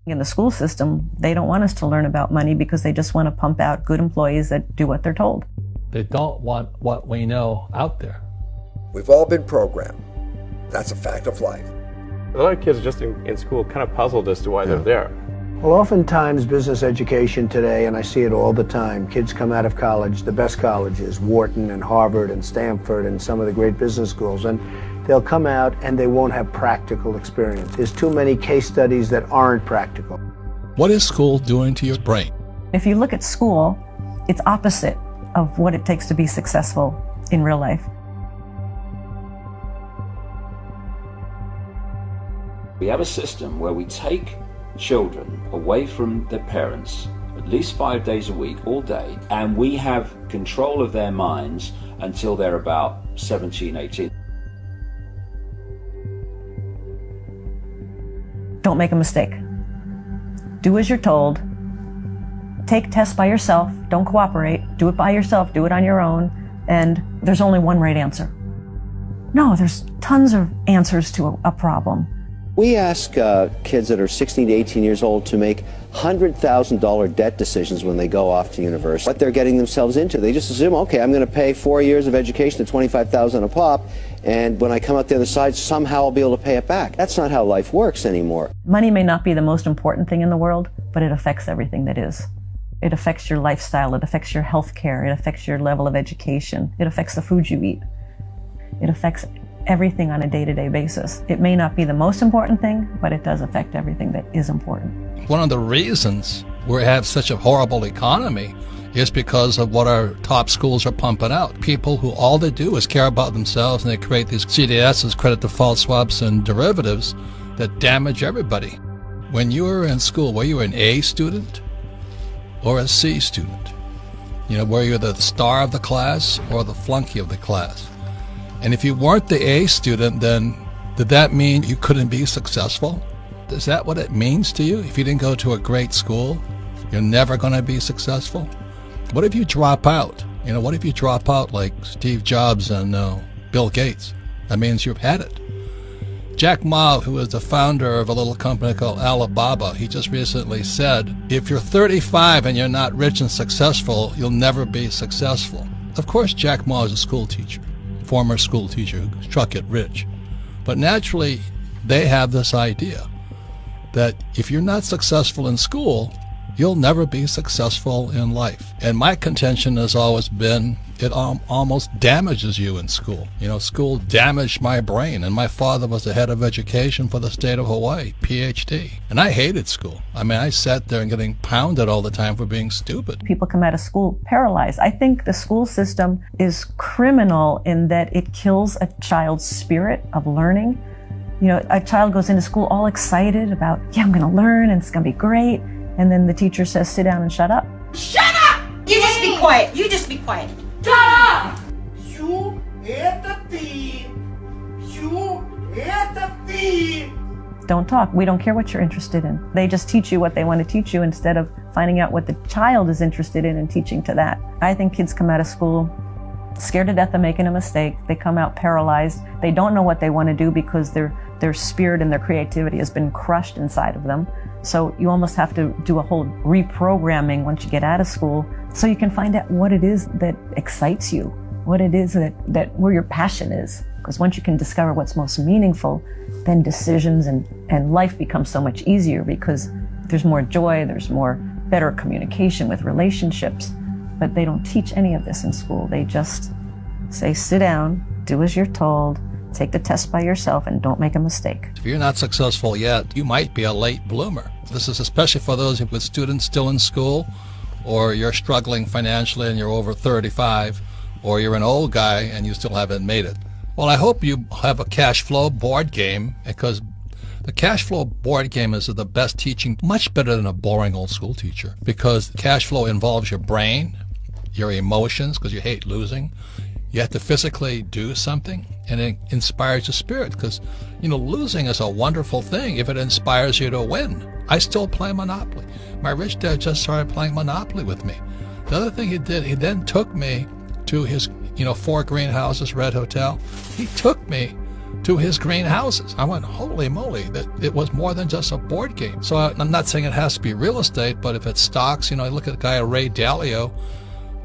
In the school system, they don't want us to learn about money because they just want to pump out good employees that do what they're told. They don't want what we know out there. We've all been programmed. That's a fact of life. A lot of kids just in school kind of puzzled as to why they're there. Well, oftentimes business education today, and I see it all the time, kids come out of college, the best colleges, Wharton and Harvard and Stanford and some of the great business schools, and they'll come out and they won't have practical experience. There's too many case studies that aren't practical. What is school doing to your brain? If you look at school, it's opposite of what it takes to be successful in real life. We have a system where we take children away from their parents at least 5 days a week, all day, and we have control of their minds until they're about 17, 18. Don't make a mistake. Do as you're told. Take tests by yourself. Don't cooperate. Do it by yourself. Do it on your own. And there's only one right answer. No, there's tons of answers to a problem. We ask kids that are 16 to 18 years old to make $100,000 debt decisions when they go off to university. What they're getting themselves into. They just assume, okay, I'm going to pay 4 years of education at $25,000 a pop, and when I come out the other side, somehow I'll be able to pay it back. That's not how life works anymore. Money may not be the most important thing in the world, but it affects everything that is. It affects your lifestyle. It affects your health care. It affects your level of education. It affects the food you eat. It affects everything on a day-to-day basis. It may not be the most important thing, but it does affect everything that is important. One of the reasons we have such a horrible economy is because of what our top schools are pumping out. People who all they do is care about themselves, and they create these CDSs, credit default swaps, and derivatives that damage everybody. When you were in school, were you an A student or a C student? You know, were you the star of the class or the flunky of the class? And if you weren't the A student, then did that mean you couldn't be successful? Is that what it means to you? If you didn't go to a great school, you're never going to be successful? What if you drop out? You know, what if you drop out like Steve Jobs and Bill Gates? That means you've had it. Jack Ma, who is the founder of a little company called Alibaba, he just recently said, if you're 35 and you're not rich and successful, you'll never be successful. Of course, Jack Ma is a school teacher. Former school teacher who struck it rich. But naturally, they have this idea that if you're not successful in school, you'll never be successful in life. And my contention has always been it almost damages you in school. You know, school damaged my brain, and my father was the head of education for the state of Hawaii, PhD. And I hated school. I mean, I sat there and getting pounded all the time for being stupid. People come out of school paralyzed. I think the school system is criminal in that it kills a child's spirit of learning. You know, a child goes into school all excited about, yeah, I'm going to learn and it's going to be great. And then the teacher says, sit down and shut up. Shut up! You just be quiet. You just be quiet. Shut up! You hit the thief. You hit the thief. Don't talk. We don't care what you're interested in. They just teach you what they want to teach you instead of finding out what the child is interested in and teaching to that. I think kids come out of school scared to death of making a mistake. They come out paralyzed. They don't know what they want to do because their spirit and their creativity has been crushed inside of them. So you almost have to do a whole reprogramming once you get out of school so you can find out what it is that excites you, what it is that where your passion is. Because once you can discover what's most meaningful, then decisions and life becomes so much easier because there's more joy, there's more better communication with relationships. But they don't teach any of this in school. They just say, sit down, do as you're told, take the test by yourself, and don't make a mistake. If you're not successful yet, you might be a late bloomer. This is especially for those with students still in school, or you're struggling financially and you're over 35, or you're an old guy and you still haven't made it. Well, I hope you have a cash flow board game, because the cash flow board game is the best teaching, much better than a boring old school teacher, because cash flow involves your brain, your emotions, because you hate losing. You have to physically do something, and it inspires your spirit, because, you know, losing is a wonderful thing if it inspires you to win. I still play Monopoly. My rich dad just started playing Monopoly with me. The other thing he did, he then took me to his, 4 greenhouses, Red Hotel. He took me to his greenhouses. I went, holy moly, that it was more than just a board game. So I'm not saying it has to be real estate, but if it's stocks, I look at the guy Ray Dalio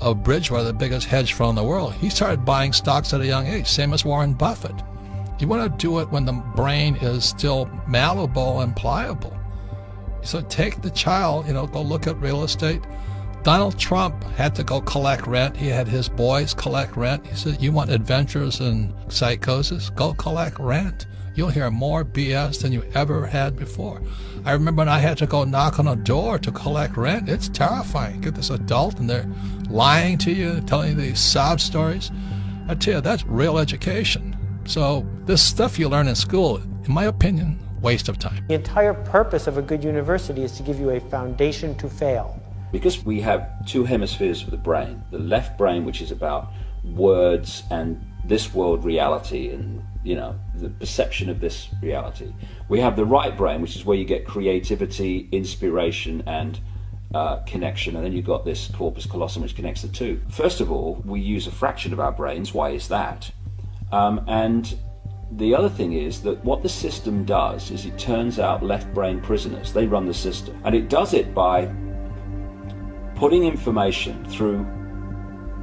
of Bridgewater, the biggest hedge fund in the world. He started buying stocks at a young age, same as Warren Buffett. You want to do it when the brain is still malleable and pliable. So take the child, go look at real estate. Donald Trump had to go collect rent. He had his boys collect rent. He said, you want adventures and psychosis? Go collect rent. You'll hear more BS than you ever had before. I remember when I had to go knock on a door to collect rent. It's terrifying. Get this adult and they're lying to you, telling you these sob stories. I tell you, that's real education. So this stuff you learn in school, in my opinion, waste of time. The entire purpose of a good university is to give you a foundation to fail. Because we have two hemispheres of the brain, the left brain, which is about words and this world reality and, the perception of this reality. We have the right brain, which is where you get creativity, inspiration, and connection. And then you've got this corpus callosum, which connects the two. First of all, we use a fraction of our brains. Why is that? And the other thing is that what the system does is it turns out left brain prisoners. They run the system. And it does it by putting information through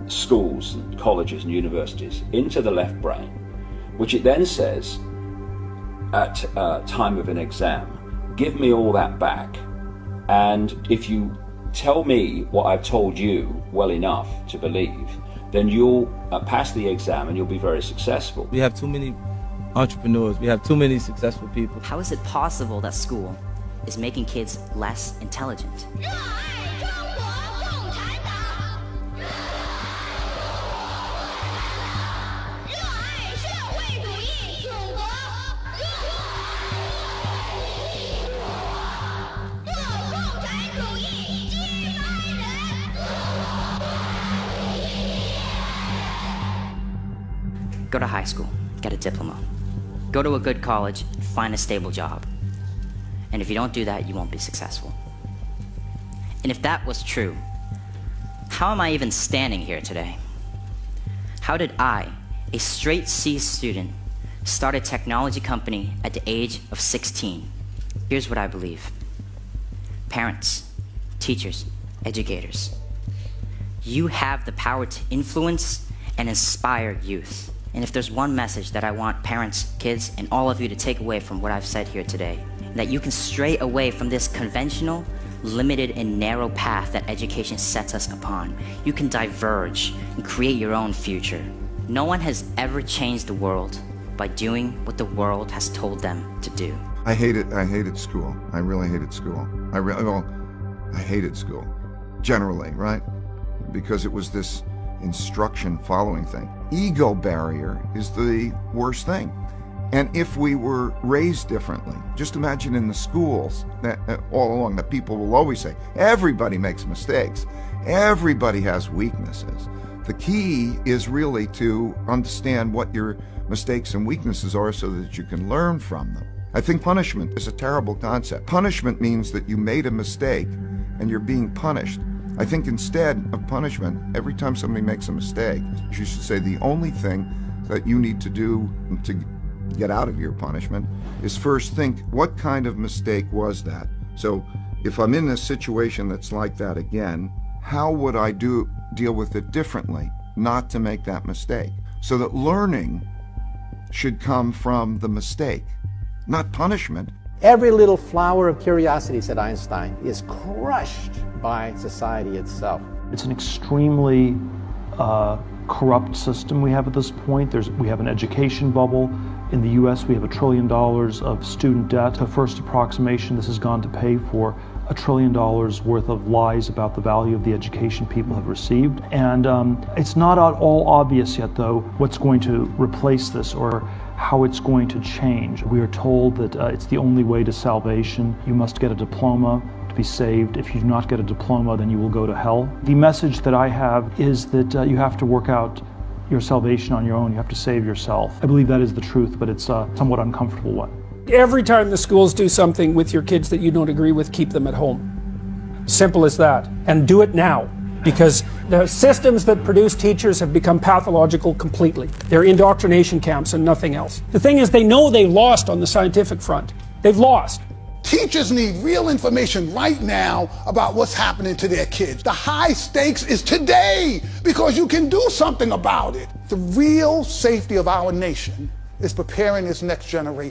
schools and colleges and universities into the left brain, which it then says at time of an exam, give me all that back, and if you tell me what I've told you well enough to believe, then you'll pass the exam and you'll be very successful. We have too many entrepreneurs, we have too many successful people. How is it possible that school is making kids less intelligent? Go to high school, get a diploma. Go to a good college, find a stable job. And if you don't do that, you won't be successful. And if that was true, how am I even standing here today? How did I, a straight C student, start a technology company at the age of 16? Here's what I believe. Parents, teachers, educators, you have the power to influence and inspire youth. And if there's one message that I want parents, kids, and all of you to take away from what I've said here today, that you can stray away from this conventional, limited, and narrow path that education sets us upon. You can diverge and create your own future. No one has ever changed the world by doing what the world has told them to do. I hated school. I really hated school. I hated school, generally, right? Because it was this instruction following thing. Ego barrier is the worst thing. And if we were raised differently, just imagine in the schools that all along that people will always say, everybody makes mistakes. Everybody has weaknesses. The key is really to understand what your mistakes and weaknesses are so that you can learn from them. I think punishment is a terrible concept. Punishment means that you made a mistake and you're being punished. I think instead of punishment, every time somebody makes a mistake, you should say the only thing that you need to do to get out of your punishment is first think, what kind of mistake was that? So if I'm in a situation that's like that again, how would I deal with it differently, not to make that mistake? So that learning should come from the mistake, not punishment. Every little flower of curiosity, said Einstein, is crushed by society itself. It's an extremely corrupt system we have at this point. We have an education bubble. In the US, we have $1 trillion of student debt. The first approximation, this has gone to pay for $1 trillion worth of lies about the value of the education people have received. And it's not at all obvious yet, though, what's going to replace this or how it's going to change. We are told that it's the only way to salvation. You must get a diploma to be saved. If you do not get a diploma, then you will go to hell. The message that I have is that you have to work out your salvation on your own. You have to save yourself. I believe that is the truth, but it's a somewhat uncomfortable one. Every time the schools do something with your kids that you don't agree with, keep them at home. Simple as that. And do it now, because The systems that produce teachers have become pathological completely. They're indoctrination camps and nothing else. The thing is, they know they lost on the scientific front. They've lost. Teachers need real information right now about what's happening to their kids. The high stakes is today, because you can do something about it. The real safety of our nation is preparing this next generation.